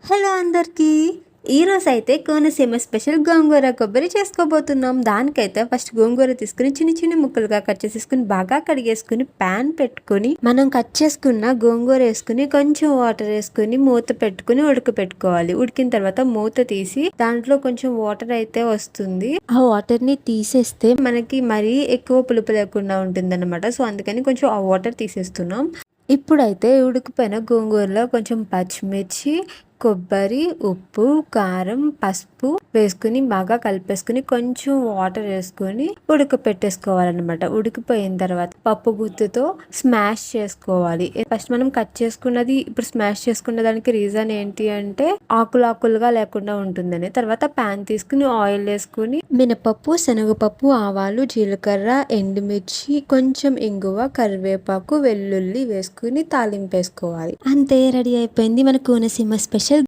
Hello అందరికీ! ఈరోజైతే Konaseema special గోంగూర కొబ్బరి చేసుకోబోతున్నాం. దానికైతే ఫస్ట్ గోంగూర తీసుకుని చిన్న చిన్న ముక్కలుగా కట్ చేసేసుకుని బాగా కడిగేసుకుని ప్యాన్ పెట్టుకుని మనం కట్ చేసుకున్న గోంగూర వేసుకుని కొంచెం వాటర్ వేసుకుని మూత పెట్టుకుని ఉడకపెట్టుకోవాలి. ఉడికిన తర్వాత మూత తీసి దాంట్లో కొంచెం వాటర్ అయితే వస్తుంది. ఆ వాటర్ ని తీసేస్తే మనకి మరీ ఎక్కువ పులుపు లేకుండా ఉంటుంది అనమాట. సో అందుకని కొంచెం ఆ వాటర్ తీసేస్తున్నాం. ఇప్పుడైతే ఉడికిపోయిన గోంగూరలో కొంచెం పచ్చిమిర్చి, కొబ్బరి, ఉప్పు, కారం, పసుపు వేసుకుని బాగా కలిపేసుకుని కొంచెం వాటర్ వేసుకుని ఉడకపెట్టేసుకోవాలన్నమాట. ఉడికిపోయిన తర్వాత పప్పు గుత్తుతో స్మాష్ చేసుకోవాలి. ఫస్ట్ మనం కట్ చేసుకున్నది ఇప్పుడు స్మాష్ చేసుకున్న దానికి రీజన్ ఏంటి అంటే ఆకులుగా లేకుండా ఉంటుందని. తర్వాత ప్యాన్ తీసుకుని ఆయిల్ వేసుకుని మినపప్పు, శనగపప్పు, ఆవాలు, జీలకర్ర, ఎండుమిర్చి, కొంచెం ఇంగువ, కరివేపాకు, వెల్లుల్లి వేసుకుని తాలింపు వేసుకోవాలి. అంతే రెడీ అయిపోయింది మన కోనసీమ స్పెషల్